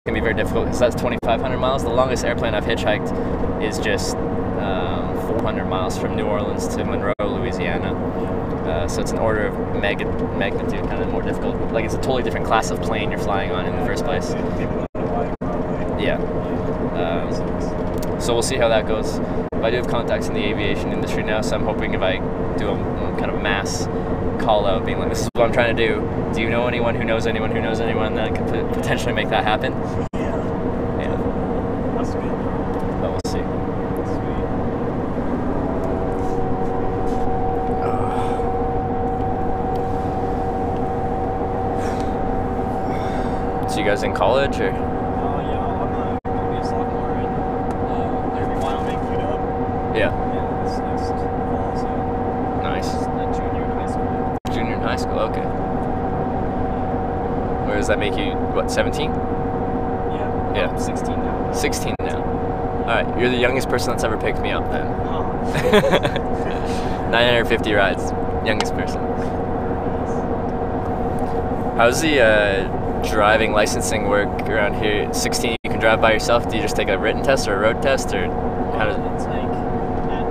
can be very difficult because that's 2,500 miles. The longest airplane I've hitchhiked is just 400 miles from New Orleans to Monroe, Louisiana. So it's an order of magnitude kind of more difficult. Like it's a totally different class of plane you're flying on in the first place. Yeah. So we'll see how that goes. But I do have contacts in the aviation industry now, so I'm hoping if I do a kind of mass call out being like, this is what I'm trying to do you know anyone who knows anyone who knows anyone that could potentially make that happen? Yeah. That's good. But we'll see. So you guys in college or? Yeah, I'm gonna be a sophomore in Laramie, Wyoming, UW. Yeah. Yeah, it's next fall, so. Nice. A junior in high school. Junior in high school, okay. Where does that make you, what, 17? Yeah. Yeah. I'm 16 now. 16 now. Alright, you're the youngest person that's ever picked me up then. Oh. 950 rides. Youngest person. How's the driving licensing work around here? 16, you can drive by yourself? Do you just take a written test or a road test, or how does It's like at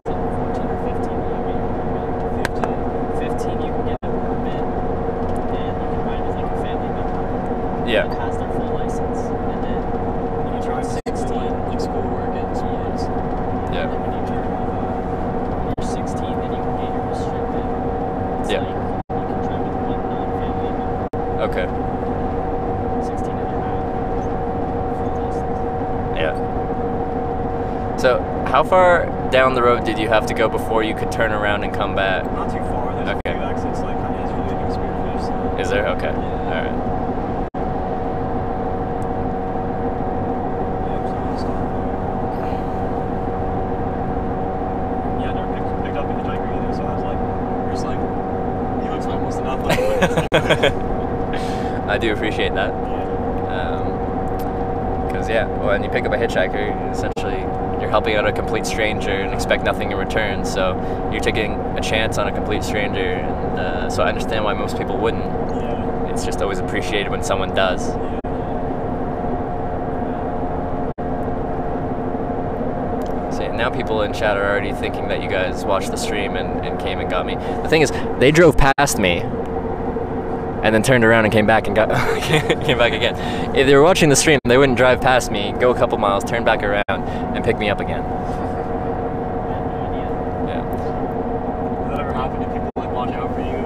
14 or 15 you get your permit. 15 you can get a permit, and you can ride with like a family member Yeah. that has their full license, and then when you turn 16, like schoolwork and sports. Yeah. And then when you turn when you're 16, then you can get your restricted. It's Yeah. like you can drive with one non-family member. Okay. 16 and a half. Full license. Yeah. So, how far down the road did you have to go before you could turn around and come back? Not too far. There's Okay. a few exits like kind of as you're leaving Spearfish. So. Is there? Okay. Yeah. Alright. Yeah, I never picked up a hitchhiker either, so I was like, you're just like, he looks almost enough like I do appreciate that. Because, yeah, when you pick up a hitchhiker, essentially you're helping out a complete stranger and expect nothing in return. So you're taking a chance on a complete stranger. And so I understand why most people wouldn't. Yeah. It's just always appreciated when someone does. So now people in chat are already thinking that you guys watched the stream and came and got me. The thing is, they drove past me and then turned around and came back and got came back again. If they were watching the stream, they wouldn't drive past me, go a couple miles, turn back around, and pick me up again. Yeah. Does that ever happen to people like watch out for you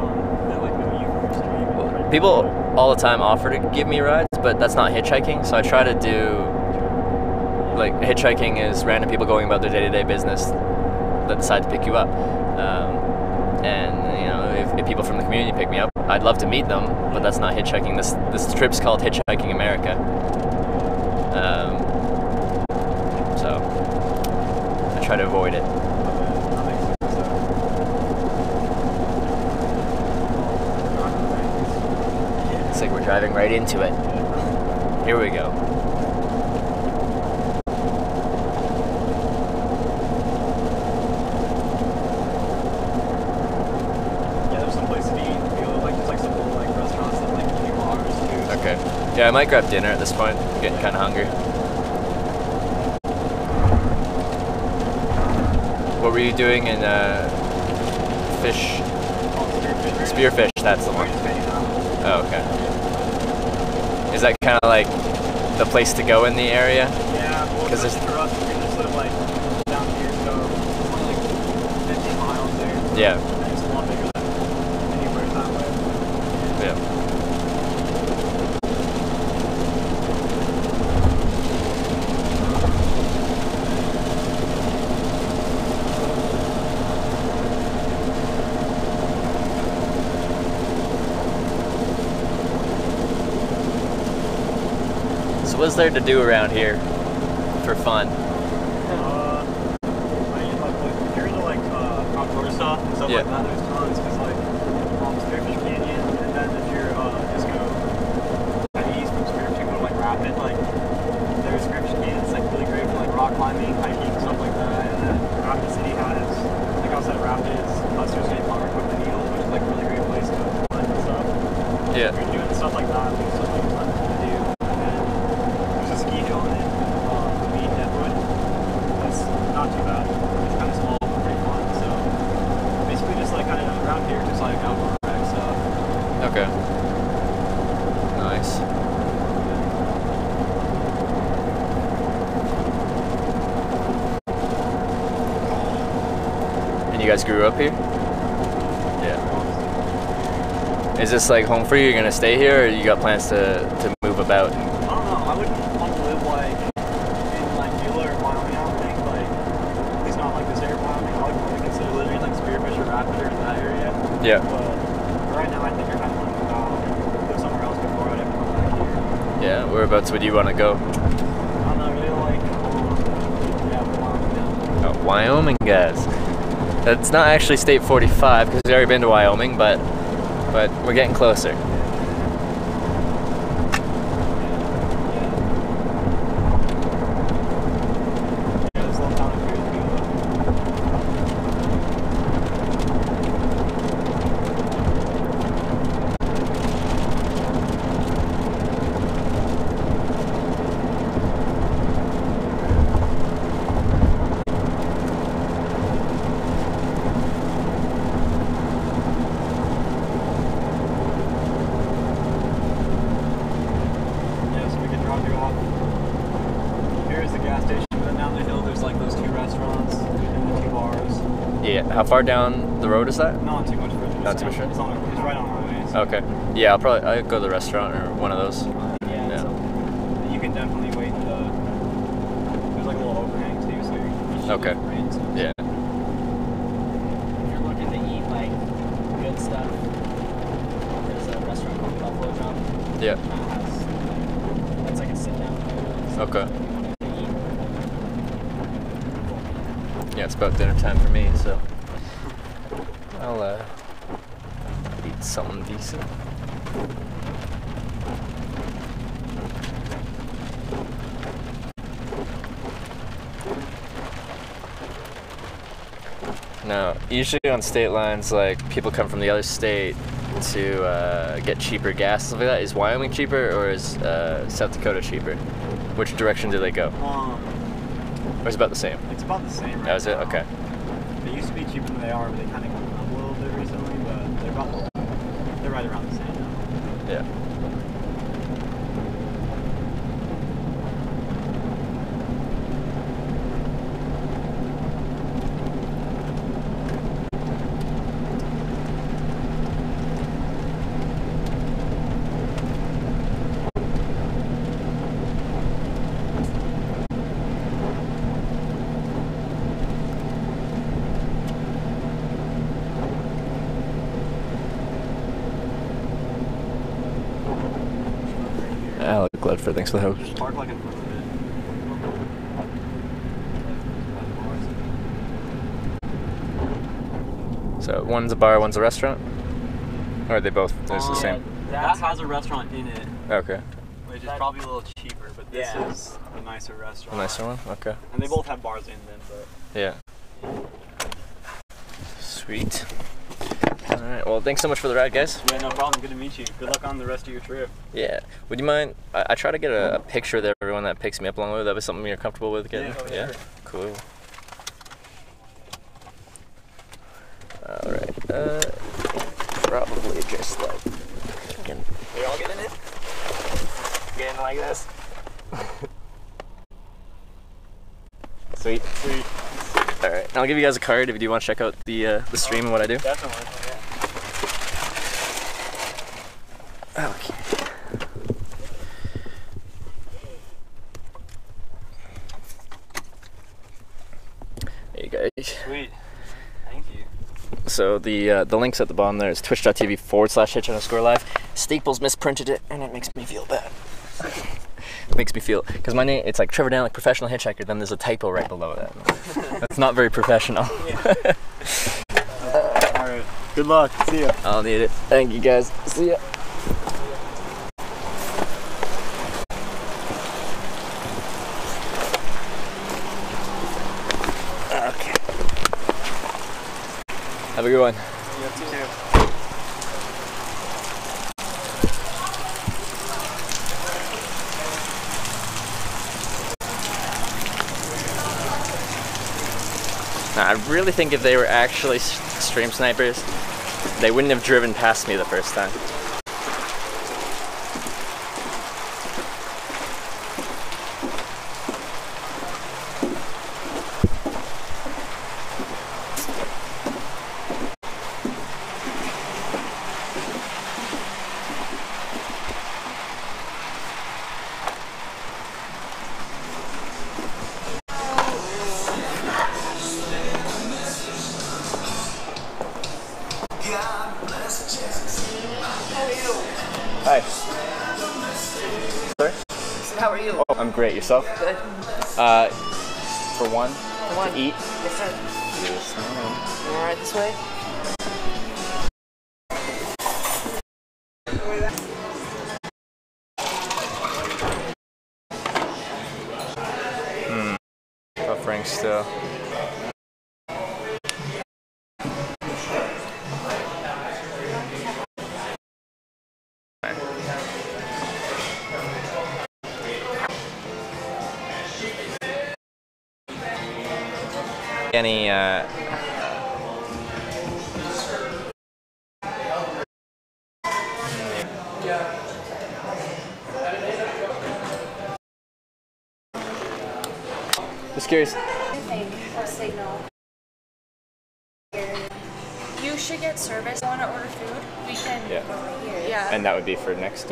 that like know you from your stream? People all the time offer to give me rides, but that's not hitchhiking. So I try to do, like, hitchhiking is random people going about their day-to-day business that decide to pick you up. And you know, if people from the community pick me up, I'd love to meet them, but that's not hitchhiking. This trip's called Hitchhiking America. So I try to avoid it. It's like we're driving right into it. Here we go. Yeah, there's some places to eat. Like there's like some little like restaurants that like give you bars too. Okay. Yeah, I might grab dinner at this point. I'm getting kind of hungry. What were you doing in fish? Spearfish, that's the one. Oh, okay. Is that kind of like the place to go in the area? Yeah, well, Because for us, we just sort of like down here, so it's only like 15 miles there. Yeah. And it's a lot bigger than anywhere that way. Yeah. So what's there to do around here for fun? I mean, like, here's the like outdoor stuff and stuff Yeah. like that. There's tons because like Spearfish Canyon, and then if you're just go east from Spearfish, you go to like Rapid. Like there's Spearfish Canyon. It's like really great for like rock climbing, hiking, stuff like that. And then Rapid City has like outside Rapids, Custer State Park with the Needles, which is like a really great place to climb and stuff. Yeah. If you're doing stuff like that, there's something fun to do. And then You guys grew up here? Yeah. Is this like home for you? You're gonna stay here, or you got plans to move about? I don't know. I wouldn't want to live like in like Beulah or Wyoming. I don't think like at least not like this area of Wyoming. I would probably consider living in like Spearfish or Rapid or in that area. Yeah. But right now, I think I kind of want to move out, live somewhere else before I'd ever come back here. Yeah. Whereabouts would you want to go? I don't know. Really like yeah, Wyoming. Yeah. Oh, Wyoming, guys. That's not actually State 45 because we've already been to Wyoming, but we're getting closer. Yeah, how far down the road is that? Not too much further. Not too much further? It's right on our way. So. Okay. Yeah, I'll go to the restaurant or one of those. Yeah. So you can definitely wait in the. There's like a little overhang too, so you're. Okay. Yeah. If you're looking to eat like good stuff, there's a restaurant called Buffalo Jump. Yeah. That's like a sit down. Okay. Yeah, it's about dinner time for me, so I'll eat something decent. Now, usually on state lines, like people come from the other state to get cheaper gas and stuff like that. Is Wyoming cheaper or is South Dakota cheaper? Which direction do they go? Or is it about the same? It's about the same right That was it? now. Okay. They used to be cheaper than they are, but they kind of gone up a little bit recently, but they're right around the same now. Yeah. Alec Ledford, thanks for the host. Park like in front of it. So one's a bar, one's a restaurant? Or are they both the same? That has a restaurant in it, Okay. which is probably a little cheaper, but this is the nicer restaurant. A nicer one? Okay. And they both have bars in them, but... Yeah. Sweet. Alright, well thanks so much for the ride, guys. Yeah, no problem. Good to meet you. Good luck on the rest of your trip. Yeah. Would you mind, I try to get a picture of everyone that picks me up along the way. That was something you're comfortable with getting? Yeah. Cool. Alright, probably just like, we all get in it? Get in like this? Sweet. Alright, I'll give you guys a card if you do want to check out the stream and what I do. Definitely, yeah. Okay. There you go. Sweet. Thank you. So the links at the bottom there is twitch.tv/hitch_live. Staples misprinted it and it makes me feel bad. It makes me feel, because my name, it's like Trevor Dan, like professional hitchhiker, then there's a typo right below that. That's not very professional. Alright. Good luck. See ya. I'll need it. Thank you guys. See ya. Okay. Have a good one. You too. Now, I really think if they were actually stream snipers, they wouldn't have driven past me the first time. you? Oh, I'm great. Yourself? Good. For one, One. to eat. Yes, sir. Yes, ma'am. All right, this way. Buffering still. Any just curious. Signal. You should get service. Want to order food? We can Yeah. go right here. Yeah. And that would be for next.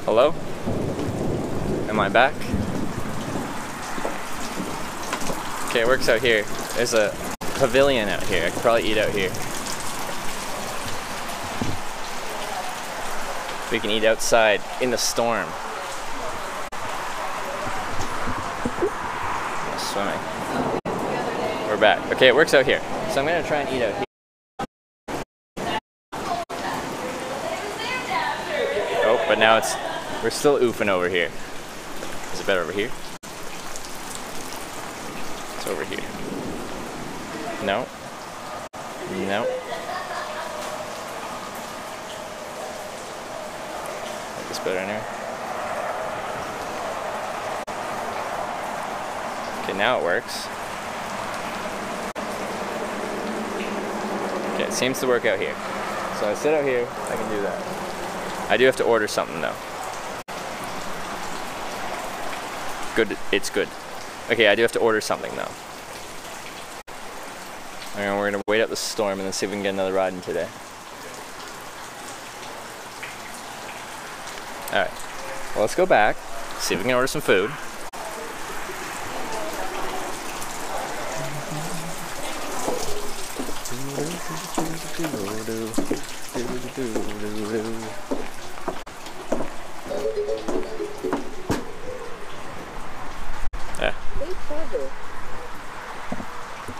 Hello? Am I back? Okay, it works out here. There's a pavilion out here. I could probably eat out here. We can eat outside in the storm. Swimming. We're back. Okay, it works out here. So I'm gonna try and eat out here. Oh, but now we're still oofing over here. Is it better over here? It's over here. No. No. Like this better anyway. Okay, now it works. Okay, it seems to work out here. So I sit out here, I can do that. I do have to order something though. Good, it's good. Okay, I do have to order something though. And we're gonna wait out the storm and then see if we can get another ride in today. Alright, well let's go back, see if we can order some food.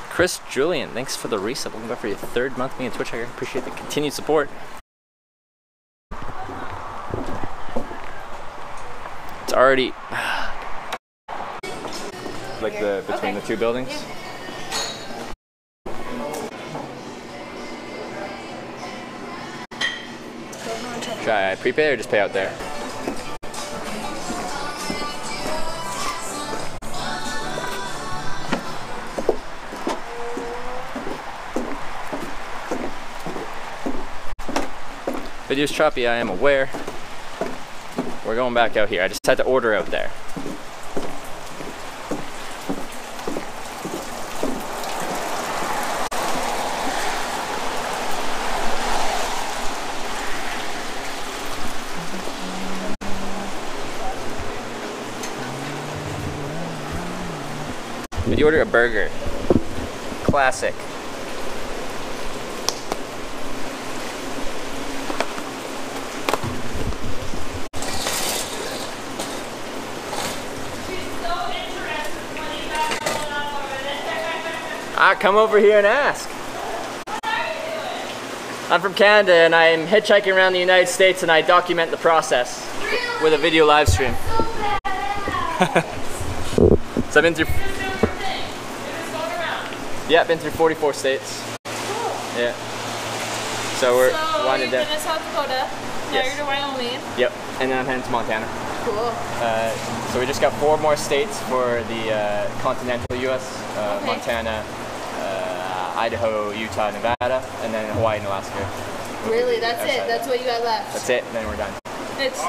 Chris Julian, thanks for the resub. Welcome back for your third month being a Twitch hacker. Appreciate the continued support. It's already like between the two buildings. Should I prepay or just pay out there? Video's choppy, I am aware. We're going back out here. I just had to order out there. Did you order a burger? Classic. Come over here and ask. I'm from Canada and I'm hitchhiking around the United States and I document the process with a video live stream. So I've been through. Yeah, been through 44 states. Yeah. So we're winding down. You've been to South Dakota. Now Yes. you're to Wyoming. Yep. And then I'm heading to Montana. Cool. So we just got 4 more states for the continental U.S. Okay. Montana, Idaho, Utah, Nevada, and then Hawaii and Alaska. Really? That's Outside. it? That's what you got left? That's it, and then we're done. It's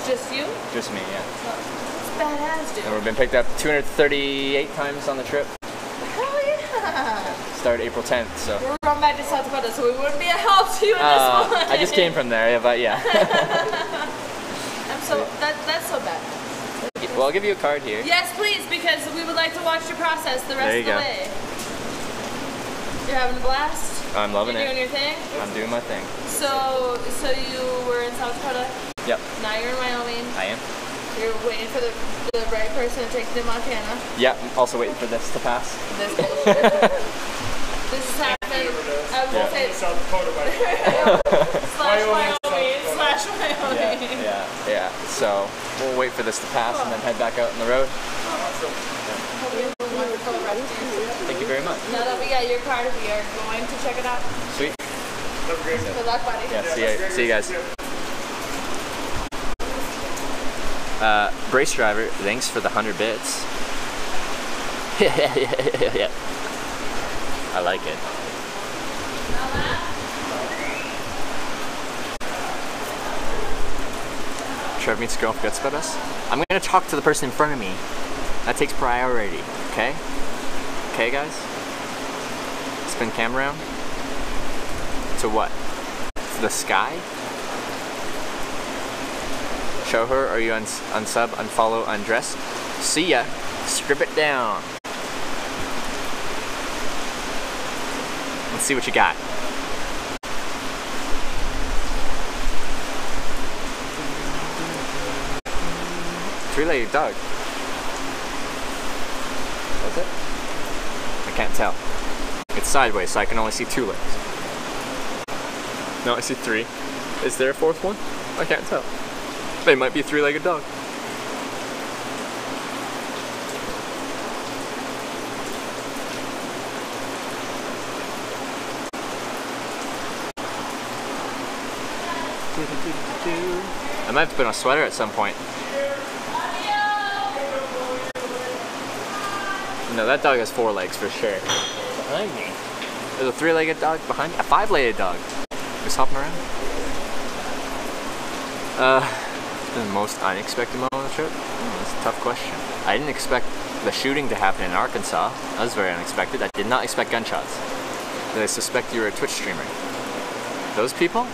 just you? Just me, yeah. It's badass, dude. And we've been picked up 238 times on the trip. Hell yeah! Started April 10th, so. We're going back to South Dakota, so we wouldn't be a help to you in this one. I just came from there, but yeah. That's so bad. Well, I'll give you a card here. Yes, please, because we would like to watch your process the rest There of you the go. way. You're having a blast? I'm loving You're it. doing your thing? I'm doing my thing. So you were in South Dakota? Yep, Now you're in Wyoming. I am. You're waiting for the right person to take you to Montana. Yeah, I'm also waiting for this to pass. This bullshit. This has happened. I will say South Dakota, by the slash Wyoming. Yeah. So we'll wait for this to pass and then head back out on the road. Hope you have a wonderful rest of your trip. Thank you very much. Now that we got your card, we are going to check it out. Sweet. Good luck, buddy. Yeah, see you guys. Brace driver, thanks for the 100 bits. Yeah. I like it. Trev meets a girl forgets about us. I'm gonna talk to the person in front of me. That takes priority, okay? Okay, guys? Spin camera around. To what? To the sky? Show her, or you unsub, unfollow, undress? See ya. Strip it down. Let's see what you got. Three-legged dog. That's it? I can't tell. It's sideways, so I can only see 2 legs. No, I see 3. Is there a 4th one? I can't tell. They might be a 3-legged dog. I might have to put on a sweater at some point. No, that dog has 4 legs for sure. Behind me. There's a 3-legged dog behind me. A 5-legged dog. Just hopping around. It's been the most unexpected moment of the trip. That's a tough question. I didn't expect the shooting to happen in Arkansas. That was very unexpected. I did not expect gunshots. Did I suspect you were a Twitch streamer? Those people?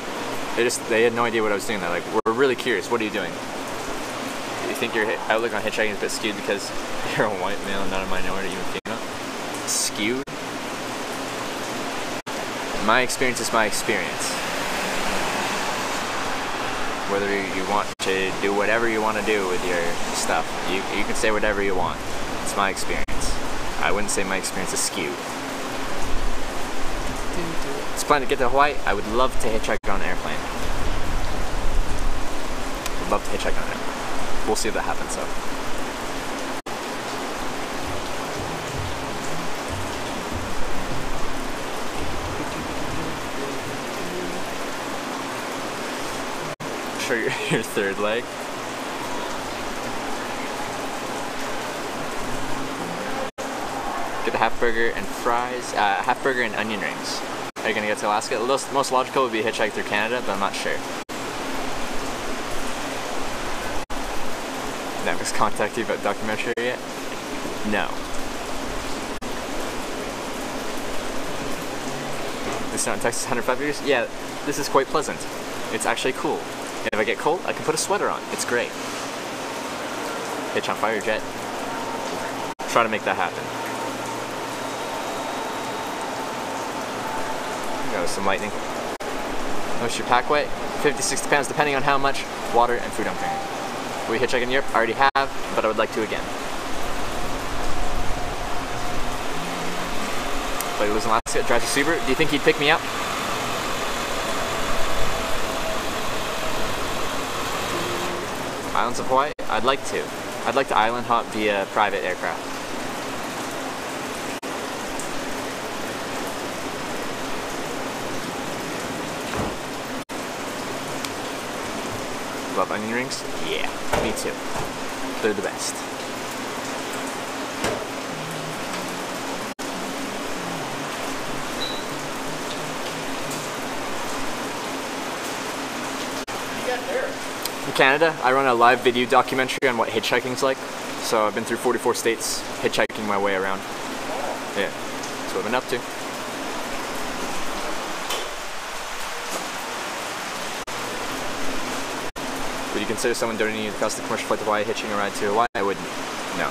They had no idea what I was doing. They're like, we're really curious. What are you doing? Do you think your outlook on hitchhiking is a bit skewed because you're a white male and not a minority, even female? Skewed? My experience is my experience. Whether you want to do whatever you want to do with your stuff, you can say whatever you want. It's my experience. I wouldn't say my experience is skewed. It's planning to get to Hawaii. I would love to hitchhike on an airplane. Would love to hitchhike on an airplane. We'll see if that happens though. Show your 3rd leg. Get the half burger and fries, half burger and onion rings. Are you gonna get to Alaska? The most logical would be a hitchhike through Canada, but I'm not sure. Netflix contact you about documentary yet? No. This not in Texas 105 degrees? Yeah, this is quite pleasant. It's actually cool. And if I get cold, I can put a sweater on. It's great. Hitch on fire jet. Try to make that happen. Got some lightning. What's your pack weight? 50, 60 pounds, depending on how much water and food I'm carrying. We hitchhike in Europe? I already have, but I would like to again. But he lives in Alaska, drives a Subaru. Do you think he'd pick me up? Islands of Hawaii? I'd like to. I'd like to island hop via private aircraft. Love onion rings? Yeah, me too. They're the best. In Canada, I run a live video documentary on what hitchhiking's like. So I've been through 44 states hitchhiking my way around. Yeah, that's what I've been up to. Would you consider someone donating the cost of the commercial flight to Hawaii hitching a ride to Hawaii? I wouldn't. No.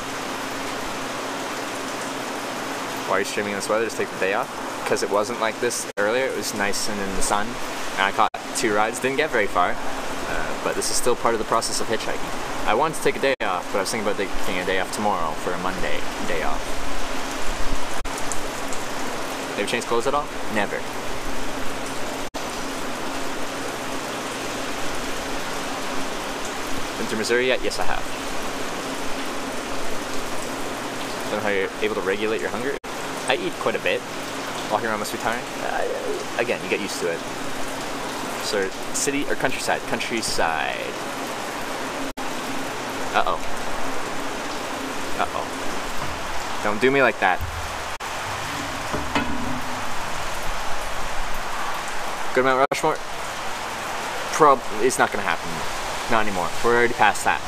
Why are you streaming in this weather? Just take the day off? Because it wasn't like this earlier. It was nice and in the sun. And I caught 2 rides. Didn't get very far. But this is still part of the process of hitchhiking. I wanted to take a day off, but I was thinking about taking a day off tomorrow for a Monday day off. Have you changed clothes at all? Never. Been to Missouri yet? Yes, I have. Don't know how you're able to regulate your hunger. I eat quite a bit. Walking around must be tiring. Again, you get used to it. So, city or countryside? Countryside. Uh-oh. Uh-oh. Don't do me like that. Go to Mount Rushmore? It's not gonna happen. Not anymore. We're already past that.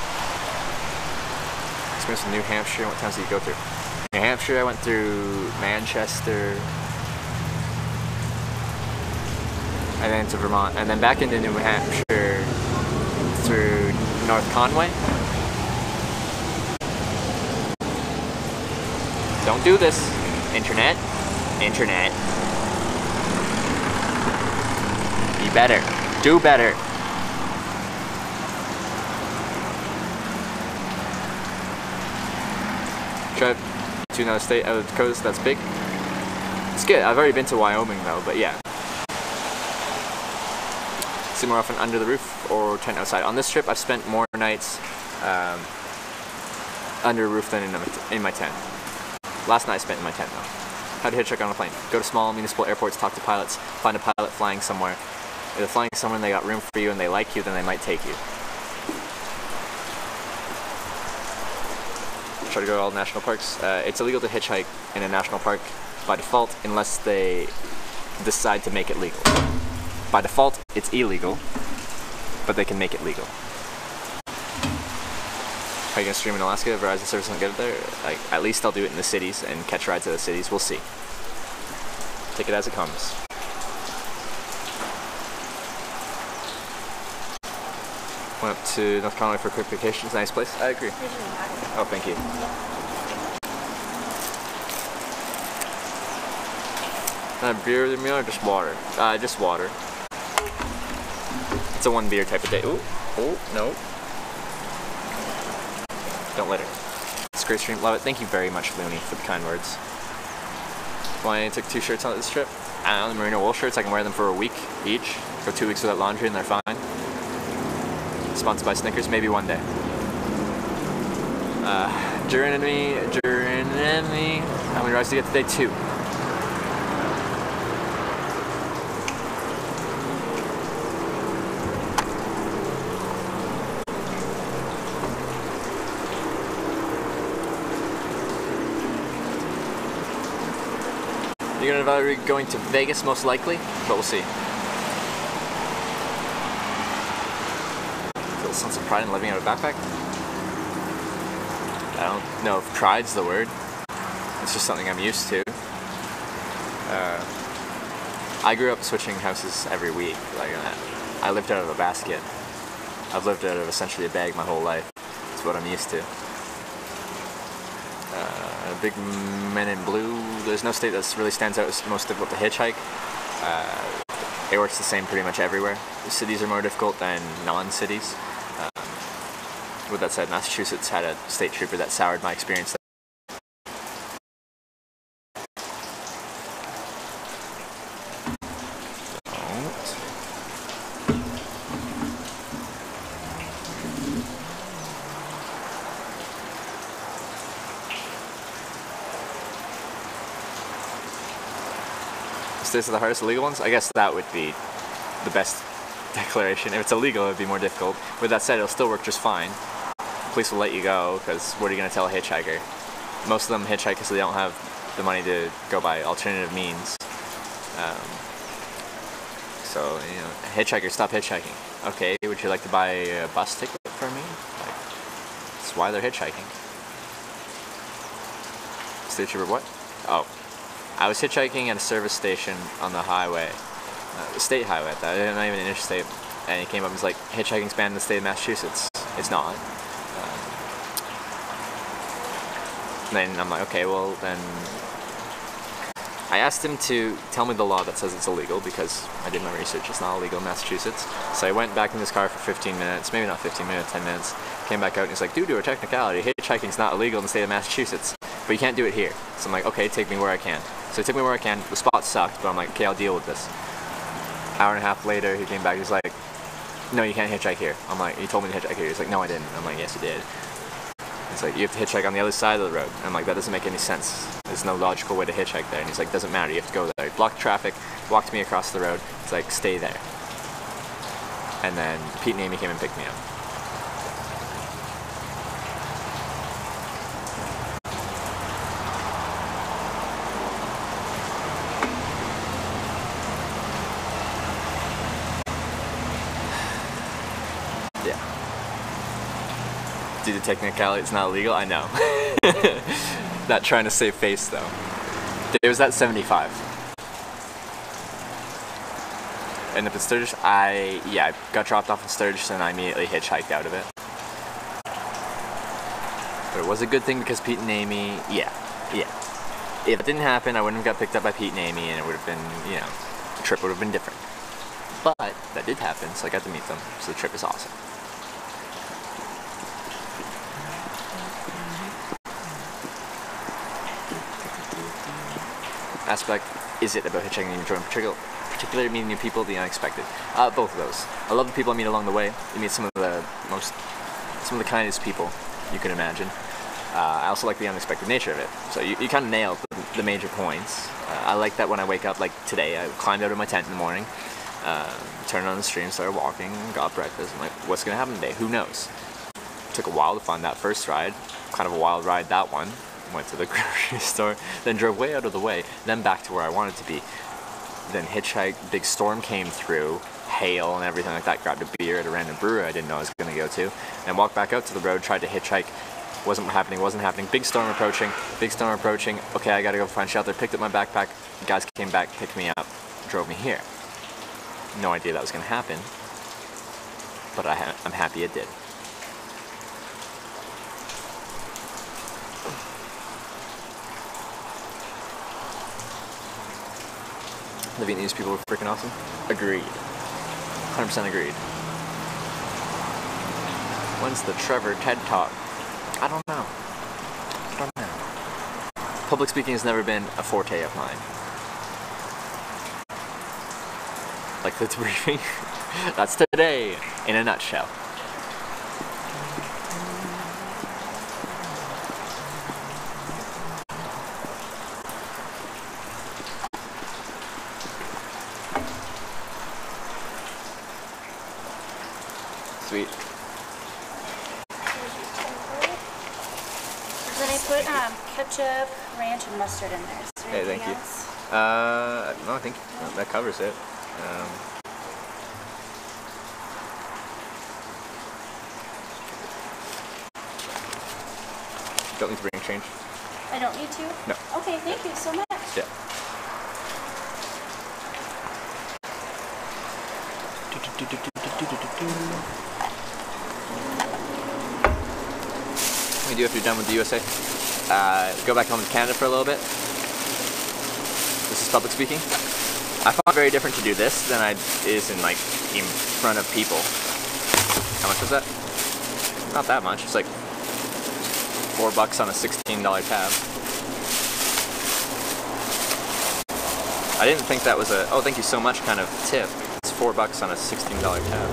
Experience in New Hampshire. What towns did you go through? New Hampshire, I went through Manchester. And then to Vermont. And then back into New Hampshire through North Conway. Don't do this. Internet. Internet. Be better. Do better. Trip to another state out of the coast, that's big. It's good. I've already been to Wyoming though, but yeah. See more often under the roof or tent outside. On this trip, I've spent more nights under a roof than in my tent. Last night I spent in my tent though. How to hitchhike on a plane? Go to small municipal airports, talk to pilots, find a pilot flying somewhere. If they're flying somewhere and they got room for you and they like you, then they might take you. Try to go to all national parks. It's illegal to hitchhike in a national park by default unless they decide to make it legal. By default, it's illegal, but they can make it legal. Are you gonna stream in Alaska? Verizon service isn't good there. Like, at least I'll do it in the cities and catch rides to the cities. We'll see. Take it as it comes. Went up to North Conway for a quick vacation. It's a nice place. I agree. Oh, thank you. Beer with a meal or just water? Just water. It's a 1 beer type of day. Ooh. Oh, no. Don't let her. It's a great stream. Love it. Thank you very much, Looney, for the kind words. Why I took 2 shirts on this trip? I don't know, the merino wool shirts. I can wear them for a week each. Go 2 weeks without laundry and they're fine. Sponsored by Snickers, maybe one day. Journey. How many rides do you get today? 2. You're gonna evaluate going to Vegas most likely, but we'll see. Feel a sense of pride in living out of a backpack? I don't know if pride's the word. It's just something I'm used to. I grew up switching houses every week. Like, I lived out of a basket. I've lived out of essentially a bag my whole life. It's what I'm used to. Big Men in Blue. There's no state that really stands out as most difficult to hitchhike. It works the same pretty much everywhere. The cities are more difficult than non-cities. With that said, Massachusetts had a state trooper that soured my experience. States are the hardest illegal ones? I guess that would be the best declaration. If it's illegal, it would be more difficult. With that said, it'll still work just fine. Police will let you go, because what are you going to tell a hitchhiker? Most of them hitchhike because they don't have the money to go by alternative means. So, you know, hitchhiker, stop hitchhiking. Okay, would you like to buy a bus ticket for me? Like, that's why they're hitchhiking. State trooper, what? Oh. I was hitchhiking at a service station on the highway, the state highway at that, not even an interstate. and he came up and was like, hitchhiking's banned in the state of Massachusetts. It's not. Then I'm like, okay, well then. I asked him to tell me the law that says it's illegal because I did my research. It's not illegal in Massachusetts. So I went back in this car for 15 minutes, maybe not 15 minutes, 10 minutes. Came back out and he's like, due to a technicality, hitchhiking's not illegal in the state of Massachusetts, but you can't do it here. So I'm like, okay, take me where I can. So he took me where I can. The spot sucked, but I'm like, okay, I'll deal with this. Hour and a half later, he came back. He's like, no, you can't hitchhike here. I'm like, you told me to hitchhike here. He's like, no, I didn't. I'm like, yes, you did. He's like, you have to hitchhike on the other side of the road. And I'm like, that doesn't make any sense. There's no logical way to hitchhike there. And he's like, doesn't matter, you have to go there. He blocked traffic, walked me across the road. He's like, stay there. And then Pete and Amy came and picked me up. Yeah. Due to technicality, it's not illegal. I know. Not trying to save face though. It was at 75. And up in Sturgis, I got dropped off in Sturgis and I immediately hitchhiked out of it. But it was a good thing because Pete and Amy, yeah. If it didn't happen, I wouldn't have got picked up by Pete and Amy and it would have been, you know, the trip would have been different. But that did happen, so I got to meet them, so the trip is awesome. Aspect, is it about hitchhiking and enjoying particularly meeting new people, the unexpected? Both of those. I love the people I meet along the way. You meet some of the kindest people you can imagine. I also like the unexpected nature of it. So you kind of nailed the major points. I like that when I wake up, like today, I climbed out of my tent in the morning, turned on the stream, started walking, got breakfast. I'm like, what's gonna happen today? Who knows? Took a while to find that first ride. Kind of a wild ride, that one. Went to the grocery store, then drove way out of the way, then back to where I wanted to be. Then hitchhiked, big storm came through, hail and everything like that, grabbed a beer at a random brewery I didn't know I was going to go to, and walked back out to the road, tried to hitchhike, wasn't happening, big storm approaching, okay, I gotta go find shelter, picked up my backpack, the guys came back, picked me up, drove me here. No idea that was going to happen, but I'm happy it did. The Vietnamese people were freaking awesome. Agreed. 100% agreed. When's the Trevor TED Talk? I don't know. Public speaking has never been a forte of mine. Like the briefing. That's today in a nutshell. Sweet. Then I put ketchup, ranch, and mustard in there. Is there Hey, anything thank you. else? No, I think that covers it. Don't need to bring change. I don't need to? No. Okay, thank you so much. Yeah. What do you do if you're done with the USA? Go back home to Canada for a little bit. This is public speaking. I found it very different to do this than it is in front of people. How much was that? Not that much. It's like $4 on a $16 tab. I didn't think that was a oh thank you so much kind of tip. It's $4 on a $16 tab.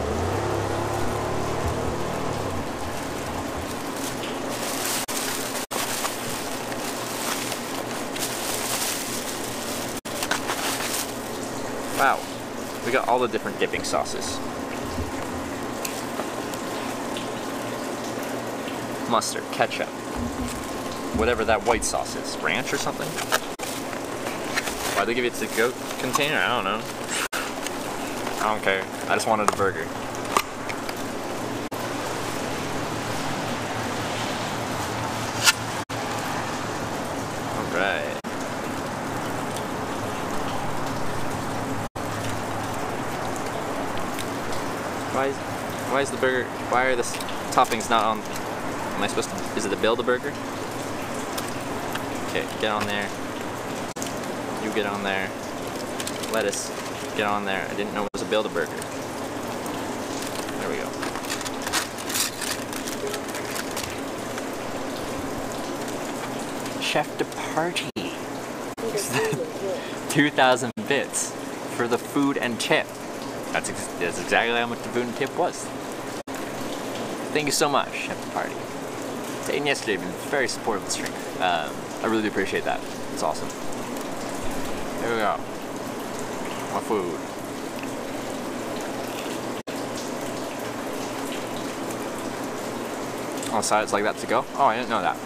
Wow, we got all the different dipping sauces. Mustard, ketchup, whatever that white sauce is, ranch or something? Why'd they give you a to-go container? I don't know. I don't care. I just wanted a burger. Alright. Why is the burger? Why are the toppings not on? Am I supposed to? Is it a Build-A-Burger? Okay, get on there. You get on there. Lettuce, get on there. I didn't know it was a Build-A-Burger. There we go. Chef de Party. 2,000 bits for the food and tip. That's exactly how much the food and tip was. Thank you so much, Chef de Party. Today and yesterday have been very supportive of the stream. I really do appreciate that. It's awesome. There we go. My food. On the side, it's like that to go. Oh, I didn't know that.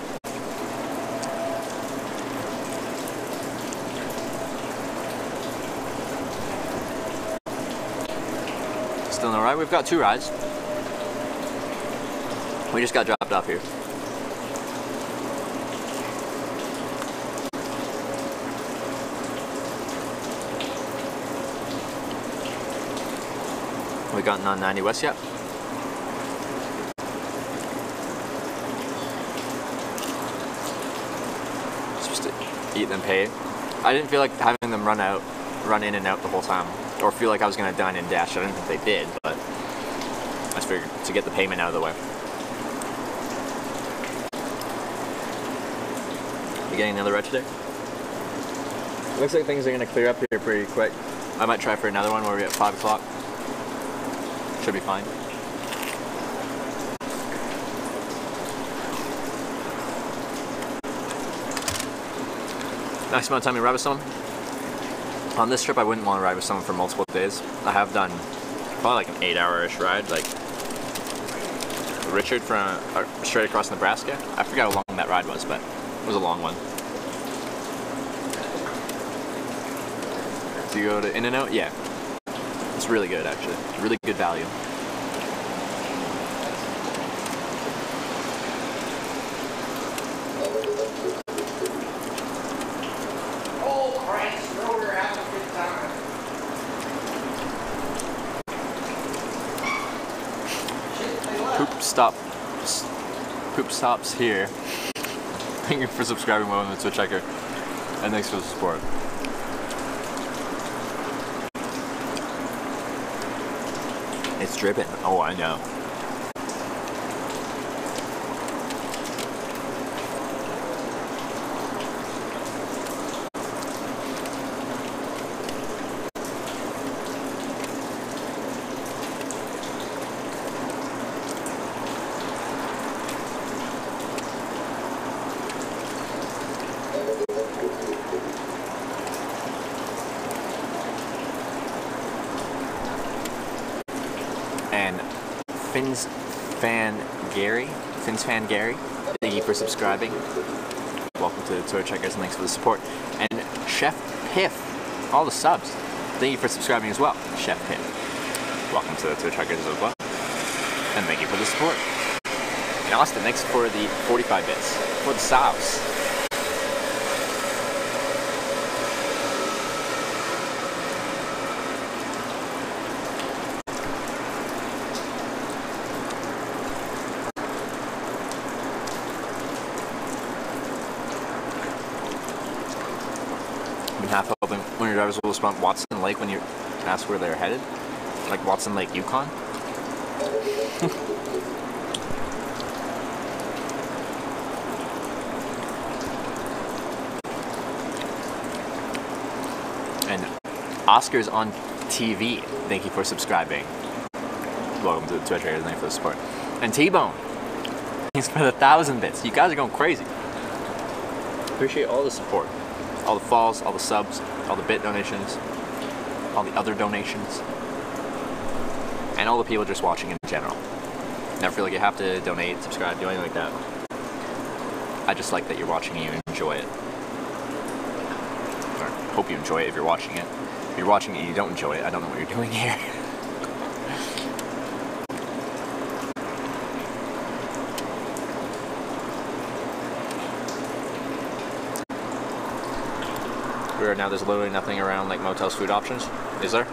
Still no ride. We've got 2 rides. We just got dropped off here. We gotten on 90 West yet? Supposed to eat then pay. I didn't feel like having them run in and out the whole time, or feel like I was gonna dine and dash. I didn't think they did, but I just figured to get the payment out of the way. You getting another ride today? Looks like things are gonna clear up here pretty quick. I might try for another one where we're at 5 o'clock. Should be fine. Nice amount of time to ride with someone. On this trip, I wouldn't want to ride with someone for multiple days. I have done probably like an 8-hour-ish ride, like Richard from straight across Nebraska. I forgot how long that ride was, but it was a long one. Do you go to In-N-Out? Yeah. It's really good, actually. Really good value. Poop stops here. Thank you for subscribing, welcome to Twitch Checker, and thanks for the support. It's dripping. Oh, I know. Fins Fan Gary, thank you for subscribing. Welcome to the Twitch Checkers and thanks for the support. And Chef Piff, all the subs, thank you for subscribing as well. Chef Piff, welcome to the Twitch Checkers as well. And thank you for the support. And Austin, thanks for the 45 bits, for the subs. Half hoping when your drivers will respond Watson Lake when you ask where they're headed, like Watson Lake, Yukon. And Oscar's on TV. Thank you for subscribing. Welcome to the Twitch Checkers. Thank you for the support. And T-Bone, thanks for the 1,000 bits. You guys are going crazy. Appreciate all the support. All the falls, all the subs, all the bit donations, all the other donations, and all the people just watching in general. Never feel like you have to donate, subscribe, do anything like that. I just like that you're watching and you enjoy it. Or hope you enjoy it if you're watching it. If you're watching it and you don't enjoy it, I don't know what you're doing here. Now there's literally nothing around like Motel's food options. Is there?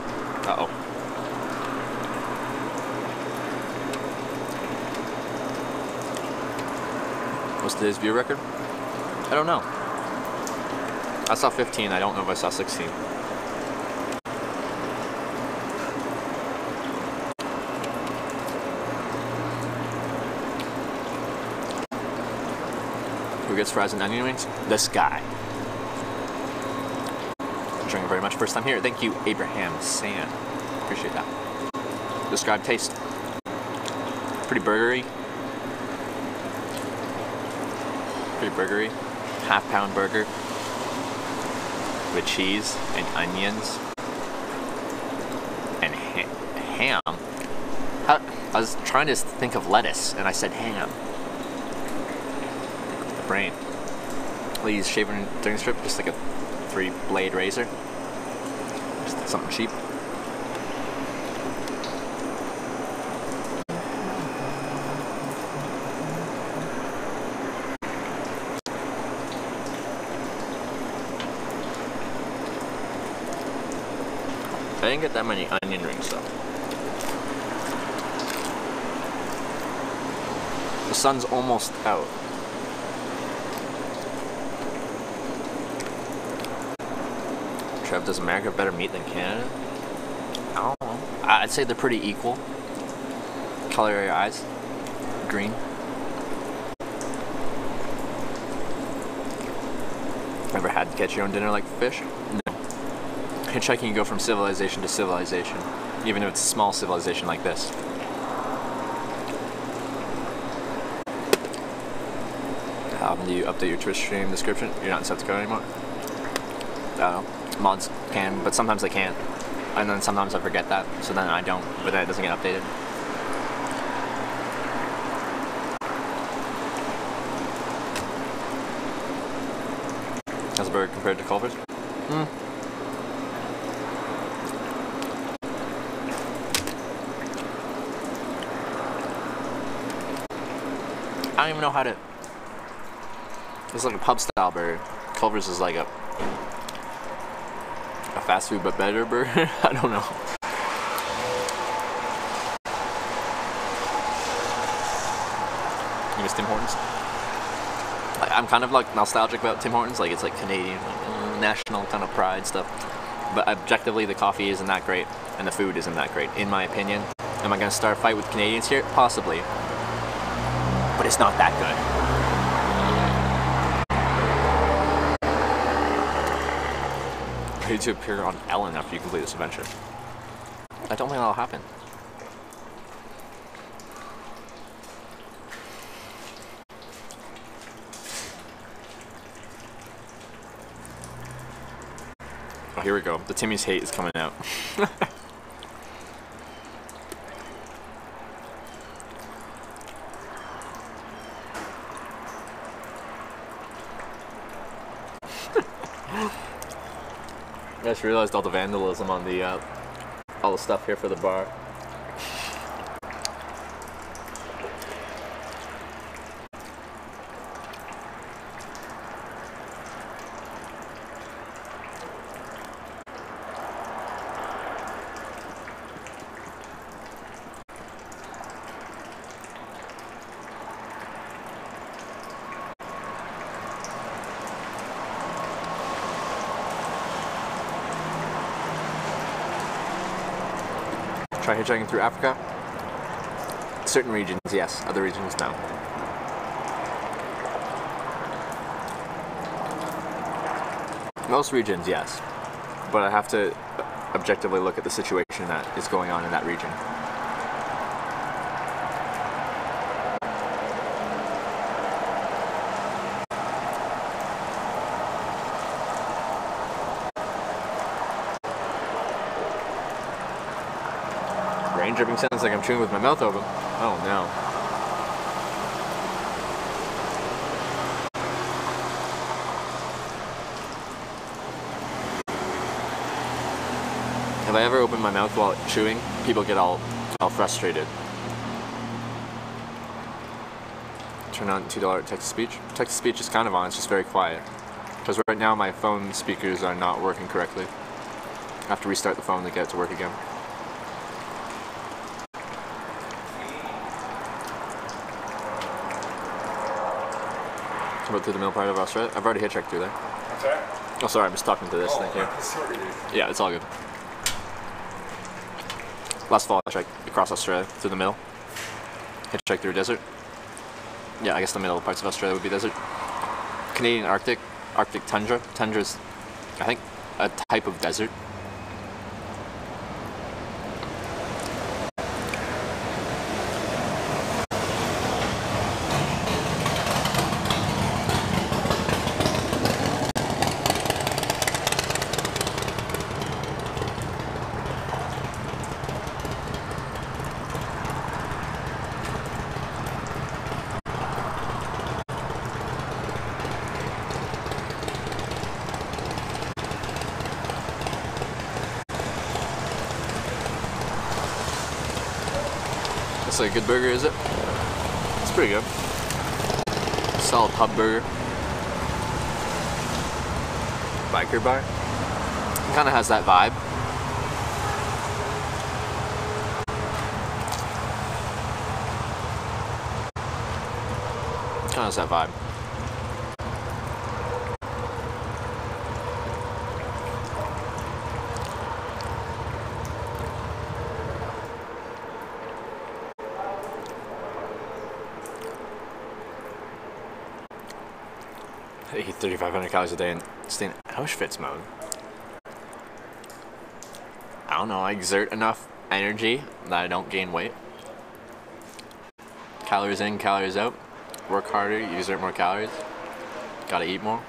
Uh-oh. What's today's view record? I don't know. I saw 15. I don't know if I saw 16. Who gets fries and onion rings? This guy. Thank you very much. First time here. Thank you, Abraham San. Appreciate that. Describe taste. Pretty burgery. Pretty burgery. Half-pound burger with cheese and onions and ham. I was trying to think of lettuce and I said ham. The brain. Please shaving during the strip, just like a 3-blade razor. Just something cheap. I didn't get that many onion rings though. The sun's almost out. Trev, does America have better meat than Canada? I don't know. I'd say they're pretty equal. Color your eyes. Green. Ever had to catch your own dinner like fish? No. Hitchhiking, you go from civilization to civilization, even if it's a small civilization like this. How often do you update your Twitch stream description? You're not in South Dakota anymore? I don't know. Mods can, but sometimes they can't. And then sometimes I forget that, so then I don't, but then it doesn't get updated. How's the burger compared to Culver's? I don't even know how to... It's like a pub style burger. Culver's is like a fast food but better burger. I don't know. You miss Tim Hortons? I'm kind of like nostalgic about Tim Hortons. Like it's like Canadian, like, national kind of pride stuff. But objectively, the coffee isn't that great, and the food isn't that great, in my opinion. Am I going to start a fight with Canadians here? Possibly. But it's not that good. Ready to appear on Ellen after you complete this adventure. I don't think that'll happen. Oh, here we go. The Timmy's hate is coming out. I just realized all the vandalism on the all the stuff here for the bar. Try hitchhiking through Africa? Certain regions, yes. Other regions, no. Most regions, yes. But I have to objectively look at the situation that is going on in that region. Rain dripping sounds like I'm chewing with my mouth open. Oh no. If I ever open my mouth while chewing, people get all frustrated. Turn on $2 text-to-speech. Text-to-speech is kind of on, it's just very quiet. Because right now my phone speakers are not working correctly. I have to restart the phone to get it to work again. About through the middle part of Australia? I've already hitchhiked through there. Sorry? Oh, sorry, I'm just talking to this thing here. Sorry, dude. Yeah, it's all good. Last fall, I hitchhiked across Australia through the middle. Hitchhiked through a desert. Yeah, I guess the middle parts of Australia would be desert. Canadian Arctic tundra. Tundra's, I think, a type of desert. That's a good burger, is it? It's pretty good. Solid pub burger. Biker bar. Kind of has that vibe. Kind of has that vibe. I eat 3,500 calories a day and stay in Auschwitz mode. I don't know, I exert enough energy that I don't gain weight. Calories in, calories out. Work harder, you exert more calories. Gotta eat more.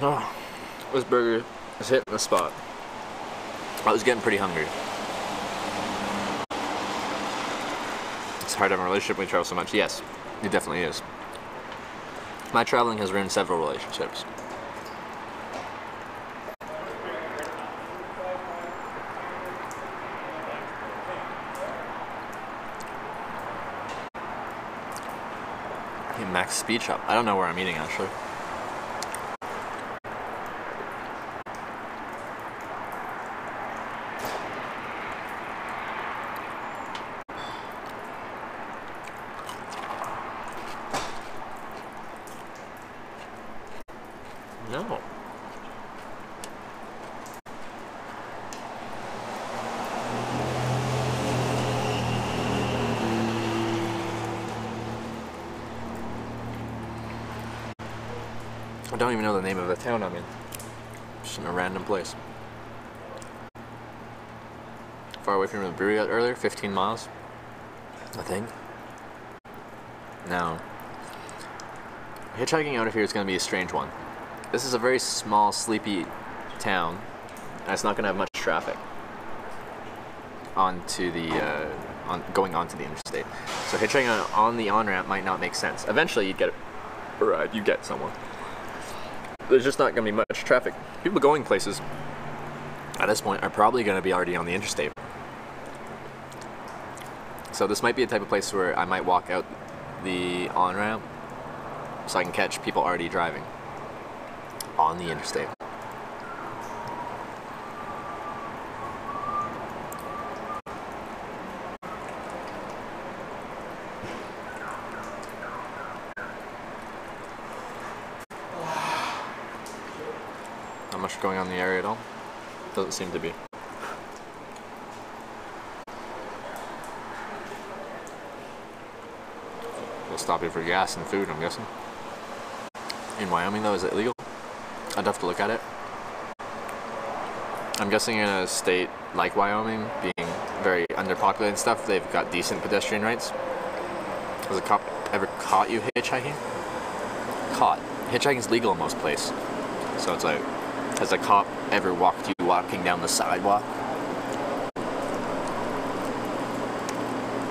Oh, this burger is hitting the spot. I was getting pretty hungry. It's hard to have a relationship when you travel so much. Yes, it definitely is. My traveling has ruined several relationships. Hey, Max Speed Shop. I don't know where I'm eating actually. No. I don't even know the name of the town I'm in. Just in a random place. Far away from the brewery earlier, 15 miles, I think. Now, hitchhiking out of here is going to be a strange one. This is a very small, sleepy town, and it's not going to have much traffic onto the going onto the interstate. So hitchhiking on the on-ramp might not make sense. Eventually, you'd get a ride, you get someone. There's just not going to be much traffic. People going places at this point are probably going to be already on the interstate. So this might be a type of place where I might walk out the on-ramp so I can catch people already driving on the interstate. Not much going on in the area at all. Doesn't seem to be. We'll stop here for gas and food, I'm guessing. In Wyoming though, is it legal? I'd have to look at it. I'm guessing in a state like Wyoming, being very underpopulated and stuff, they've got decent pedestrian rights. Has a cop ever caught you hitchhiking? Caught. Hitchhiking's legal in most places. So it's like, has a cop ever walked you walking down the sidewalk?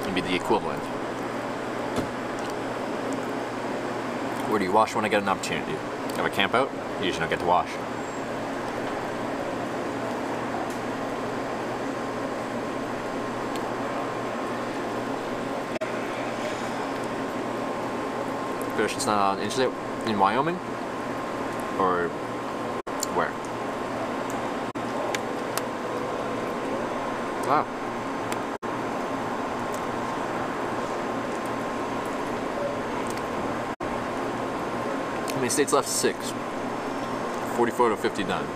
It'd be the equivalent. Where do you wash when I get an opportunity? Have a camp out? You usually don't get to wash. The ocean's not on interstate in Wyoming? Or where? Wow. How many states left? 6. 44 to 59.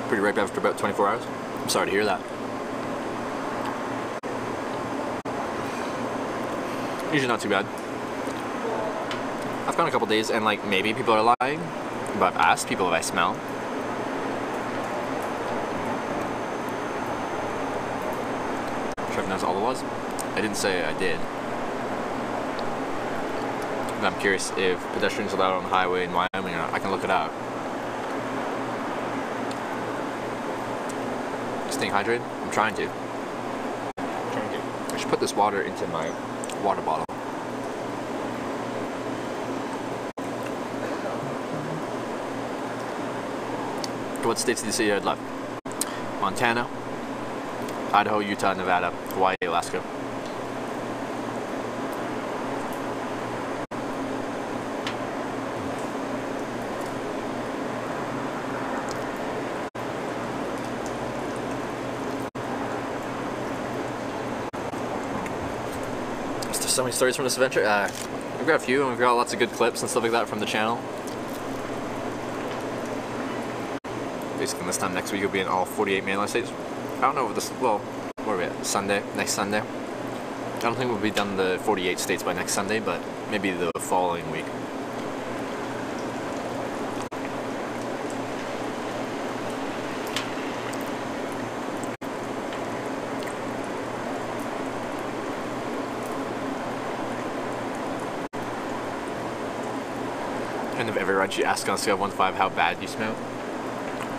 Pretty ripe after about 24 hours. I'm sorry to hear that. Usually not too bad. I've gone a couple days and like maybe people are lying, but I've asked people if I smell. Sure knows all the laws. I didn't say I did. But I'm curious if pedestrians are allowed on the highway in Wyoming or not. I can look it up. Staying hydrated? I'm trying to. I should put this water into my water bottle. What states did you say you had left? Montana, Idaho, Utah, Nevada, Hawaii, Alaska. There's so many stories from this adventure. We've got a few, and we've got lots of good clips and stuff like that from the channel. Basically, this time next week will be in all 48 mainland states. I don't know if this, well, where are we at? Sunday, next Sunday. I don't think we'll be done the 48 states by next Sunday, but maybe the following week. And if every ride you ask on a scale of 1 to 5 how bad you smell,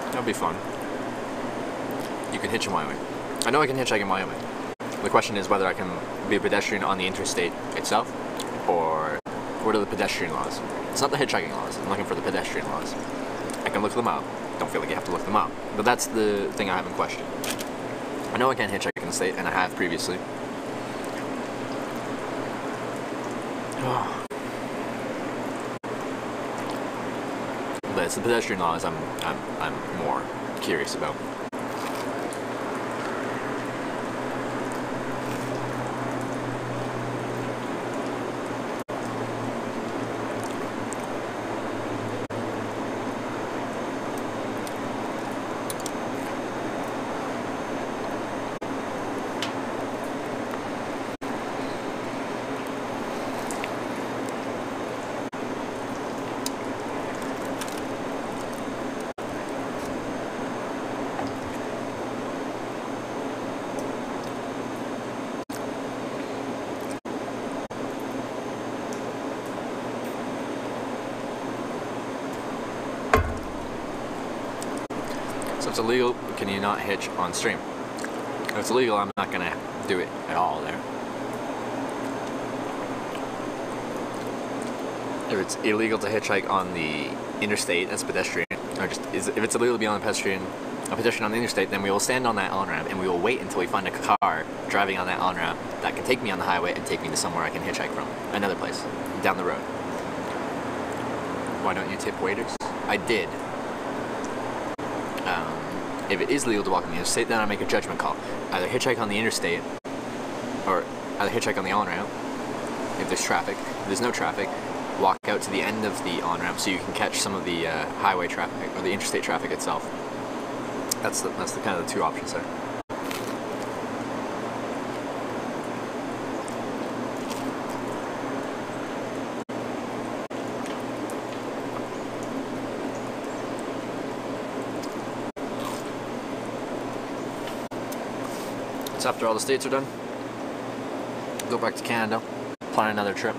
that'll be fun. You can hitch in Wyoming. I know I can hitchhike in Wyoming. The question is whether I can be a pedestrian on the interstate itself, or what are the pedestrian laws? It's not the hitchhiking laws. I'm looking for the pedestrian laws. I can look them up. Don't feel like you have to look them up. But that's the thing I have in question. I know I can hitchhike in the state, and I have previously. But it's the pedestrian laws I'm more curious about. So it's illegal, can you not hitch on stream? If it's illegal, I'm not gonna do it at all there. If it's illegal to hitchhike on the interstate as a pedestrian, or just if it's illegal to be on a pedestrian on the interstate, then we will stand on that on-ramp and we will wait until we find a car driving on that on-ramp that can take me on the highway and take me to somewhere I can hitchhike from, another place, down the road. Why don't you tip waiters? I did. If it is legal to walk on the interstate, then I make a judgment call. Either hitchhike on the interstate, or either hitchhike on the on-ramp, if there's traffic. If there's no traffic, walk out to the end of the on-ramp so you can catch some of the highway traffic, or the interstate traffic itself. That's the kind of the two options there. After all the states are done, go back to Canada, plan another trip.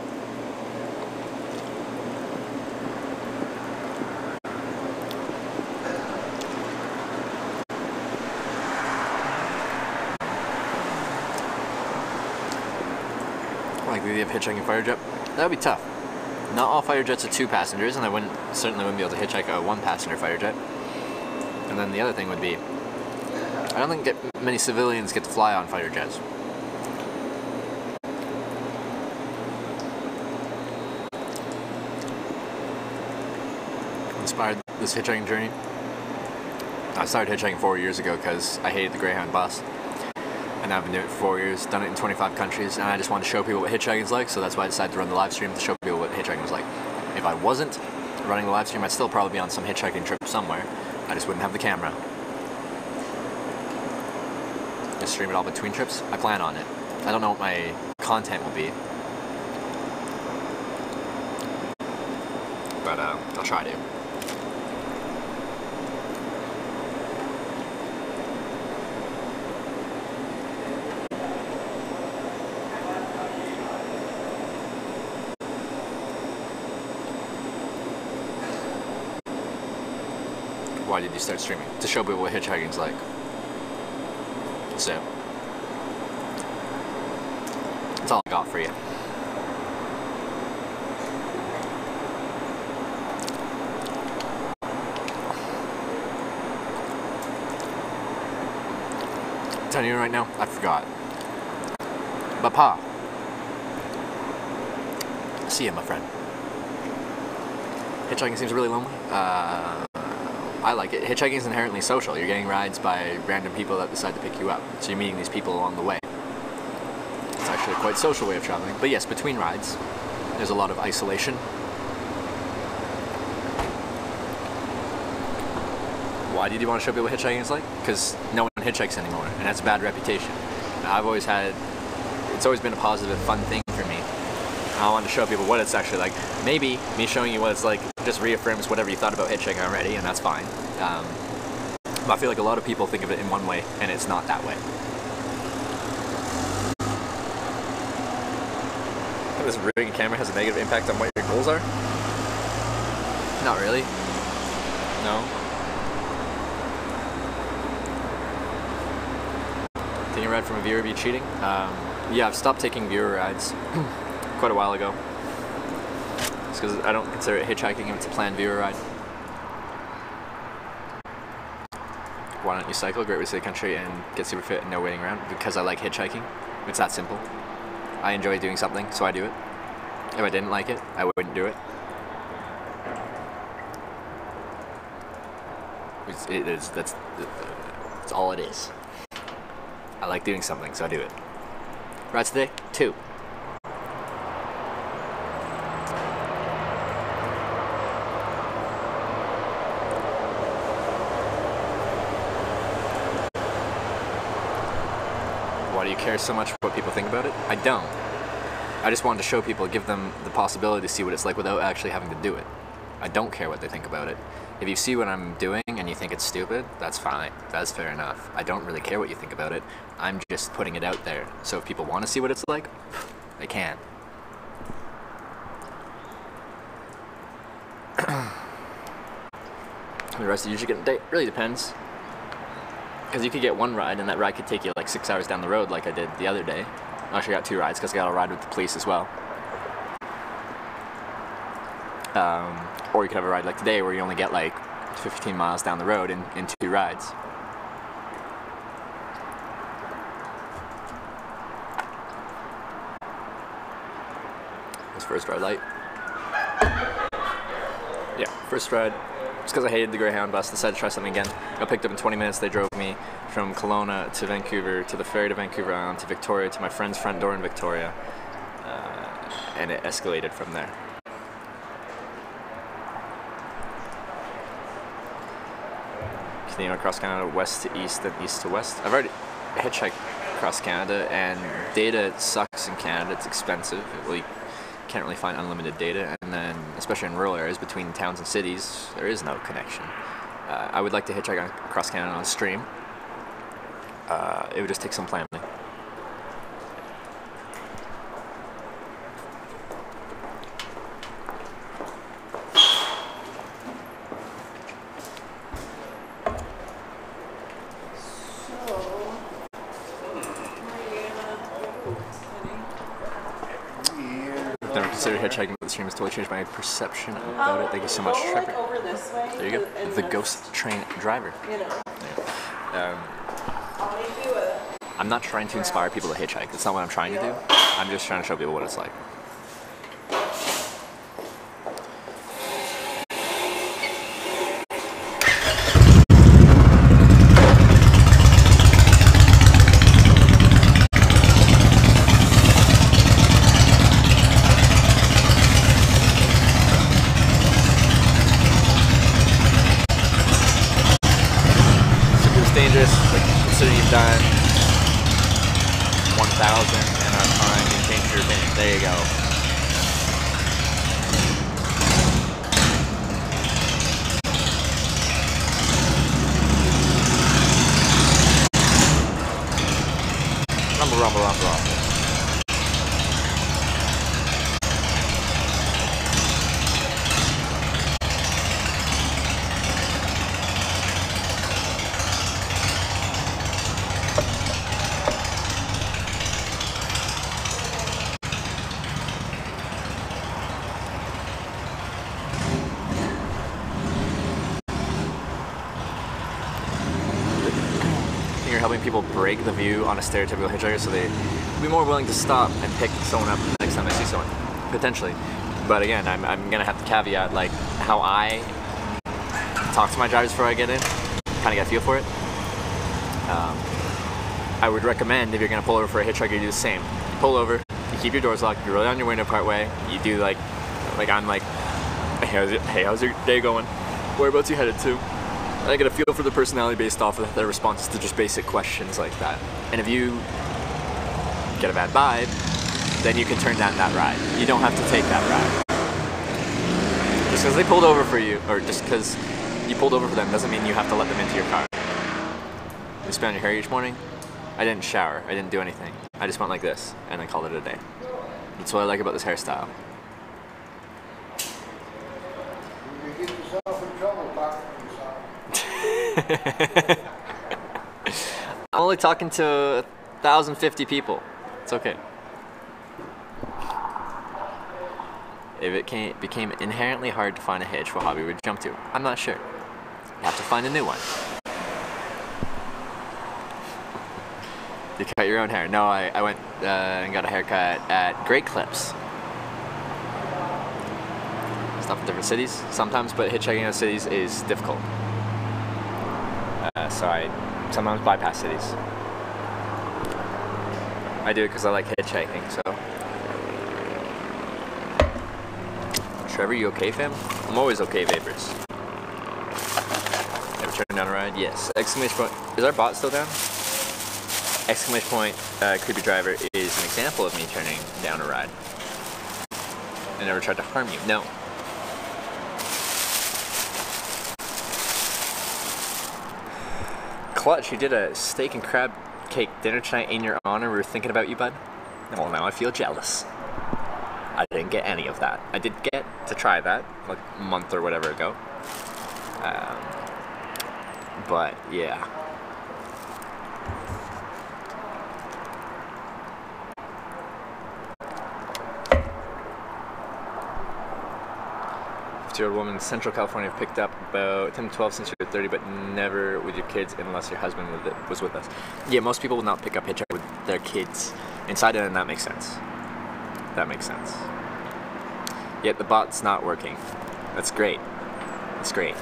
Like the idea of hitchhiking a fighter jet, that would be tough. Not all fighter jets are 2 passengers, and I certainly wouldn't be able to hitchhike a 1 passenger fighter jet. And then the other thing would be, I don't think many civilians get to fly on fighter jets. Inspired this hitchhiking journey. I started hitchhiking 4 years ago because I hated the Greyhound bus. And I've been doing it for 4 years, done it in 25 countries, and I just wanted to show people what hitchhiking is like, so that's why I decided to run the live stream to show people what hitchhiking was like. If I wasn't running the live stream, I'd still probably be on some hitchhiking trip somewhere. I just wouldn't have the camera. Just stream it all between trips. I plan on it. I don't know what my content will be. But I'll try to. Why did you start streaming? To show people what hitchhiking's like. So, that's all I got for you. I'm telling you right now, I forgot. But Pa, see ya, my friend. Hitchhiking seems really lonely. I like it. Hitchhiking is inherently social. You're getting rides by random people that decide to pick you up. So you're meeting these people along the way. It's actually a quite social way of traveling. But yes, between rides, there's a lot of isolation. Why did you want to show people what hitchhiking is like? Because no one hitchhikes anymore, and that's a bad reputation. I've always had, it's always been a positive, fun thing for me. I wanted to show people what it's actually like. Maybe me showing you what it's like just reaffirms whatever you thought about hitchhiking already, and that's fine. But I feel like a lot of people think of it in one way, and it's not that way. This rigging camera has a negative impact on what your goals are? Not really. No. Taking a ride from a viewer be cheating? Yeah, I've stopped taking viewer rides quite a while ago. It's because I don't consider it hitchhiking if it's a planned viewer ride. Why don't you cycle? Great way to see the country and get super fit and no waiting around. Because I like hitchhiking. It's that simple. I enjoy doing something, so I do it. If I didn't like it, I wouldn't do it. That's all it is. I like doing something, so I do it. Rides today? 2. Why do you care so much what people think about it? I don't. I just wanted to show people, give them the possibility to see what it's like without actually having to do it. I don't care what they think about it. If you see what I'm doing and you think it's stupid, that's fine. That's fair enough. I don't really care what you think about it. I'm just putting it out there. So if people want to see what it's like, they can. How many rides do you usually get in a day? Really depends. Because you could get one ride and that ride could take you like 6 hours down the road like I did the other day. I actually got 2 rides because I got a ride with the police as well. Or you could have a ride like today where you only get like 15 miles down the road in 2 rides. Was first ride light? Yeah, first ride. Just because I hated the Greyhound bus, decided to try something again. Got picked up in 20 minutes. They drove me from Kelowna to Vancouver, to the ferry to Vancouver Island, to Victoria, to my friend's front door in Victoria. And it escalated from there. Canadian across Canada, west to east and east to west. I've already hitchhiked across Canada, and data sucks in Canada. It's expensive. You can't really find unlimited data, and then especially in rural areas between towns and cities, there is no connection. I would like to hitchhike across Canada on stream. It would just take some planning. Hitchhiking with the stream has totally changed my perception about it. Thank you so much, Trevor. Like over this way. There you go. The ghost train driver. You know. Yeah. I'm not trying to inspire people to hitchhike. That's not what I'm trying to do. I'm just trying to show people what it's like. considering you've done 1,000 and are fine, you changed your opinion. There you go. Rumble, rumble, rumble, rumble. You're helping people break the view on a stereotypical hitchhiker, so they'd be more willing to stop and pick someone up the next time they see someone, potentially. But again, I'm gonna have to caveat like how I talk to my drivers before I get in, kind of get a feel for it. I would recommend if you're gonna pull over for a hitchhiker, you do the same. You pull over, you keep your doors locked, you roll down your window part way, you do like I'm like, hey, how's your day going? Whereabouts you headed to? I get a feel for the personality based off of their responses to just basic questions like that. And if you get a bad vibe, then you can turn down that ride. You don't have to take that ride. Just because they pulled over for you, or just because you pulled over for them, doesn't mean you have to let them into your car. You spit on your hair each morning? I didn't shower, I didn't do anything. I just went like this, and then called it a day. That's what I like about this hairstyle. You get yourself in trouble talking to yourself. I'm only talking to 1,050 people. It's okay. If it became inherently hard to find a hitch, what hobby would you jump to? I'm not sure. You have to find a new one. You cut your own hair? No, I went and got a haircut at Great Clips. Stop in different cities sometimes, but hitchhiking in cities is difficult. So I sometimes bypass cities. I do it because I like hitchhiking, so. Trevor, you okay, fam? I'm always okay, vapors. Ever turned down a ride? Yes. Exclamation point. Is our bot still down? Exclamation point, creepy driver is an example of me turning down a ride. I never tried to harm you. No. Clutch, you did a steak and crab cake dinner tonight in your honor. We were thinking about you, bud. Well, now I feel jealous. I didn't get any of that. I did get to try that like a month or whatever ago. But yeah. Year-old woman in Central California picked up about 10 to 12 since you're 30, but never with your kids unless your husband was with us. Yeah, most people will not pick up hitchhike with their kids inside it, and that makes sense. That makes sense. Yet the bot's not working. That's great. That's great.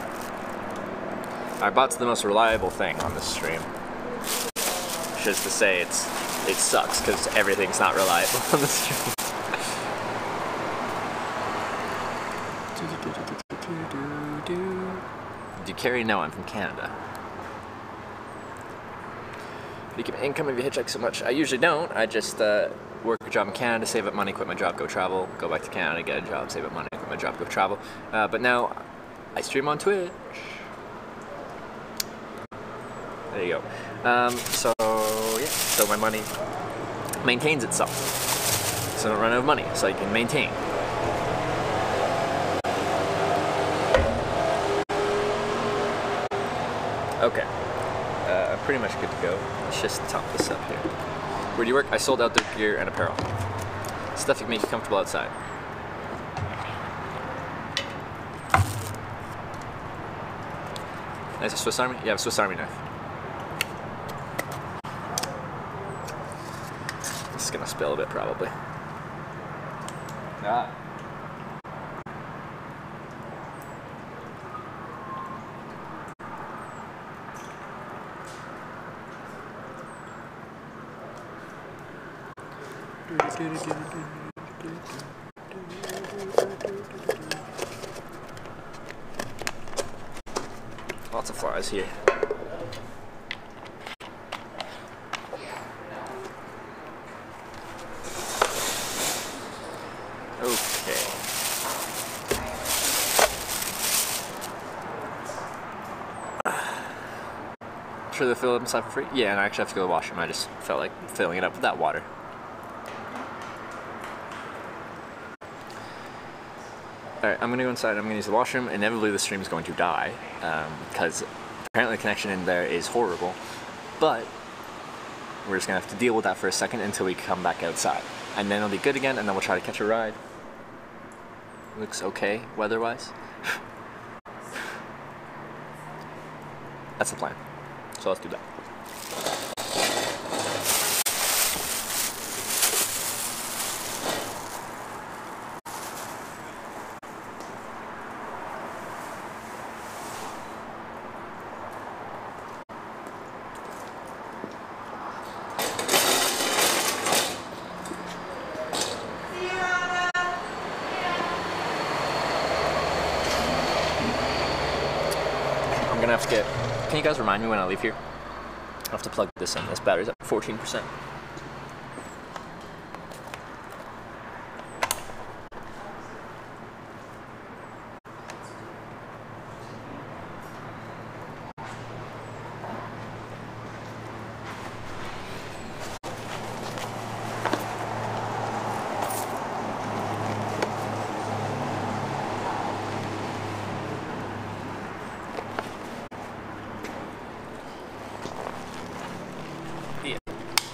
Our bot's the most reliable thing on this stream. Which is to say it sucks because everything's not reliable on the stream. Do you carry? No, I'm from Canada. Do you keep income if you hitchhike so much? I usually don't. I just work a job in Canada, save up money, quit my job, go travel, go back to Canada, get a job, save up money, quit my job, go travel. But now I stream on Twitch. There you go. So yeah, so my money maintains itself. So I don't run out of money, so I can maintain. Okay, pretty much good to go. Let's just top this up here. Where do you work? I sold outdoor gear and apparel. Stuff that can make you comfortable outside. Nice, a Swiss Army? Yeah, I have a Swiss Army knife. This is gonna spill a bit probably. Ah. Lots of flies here. Okay. Sure they fill it inside for free? Yeah, and I actually have to go to the washroom. I just felt like filling it up with that water. Alright, I'm gonna go inside, I'm gonna use the washroom. Inevitably the stream is going to die, because apparently the connection in there is horrible. But we're just gonna have to deal with that for a second until we come back outside. And then it'll be good again, and then we'll try to catch a ride. Looks okay, weather-wise. That's the plan. So let's do that. I'm gonna have to get... Can you guys remind me when I leave here? I have to plug this in. This battery's at 14%.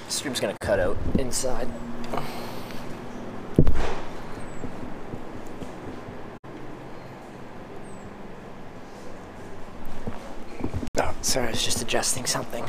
Stream's gonna cut out inside. Oh, sorry, I was just adjusting something.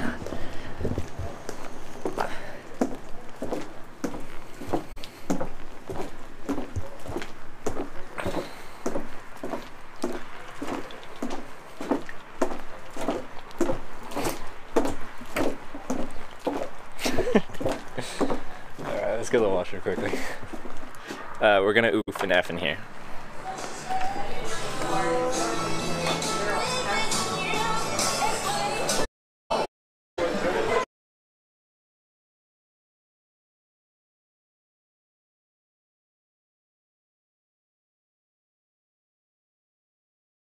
Alright, let's go to the washer quickly. We're gonna oof and F in here.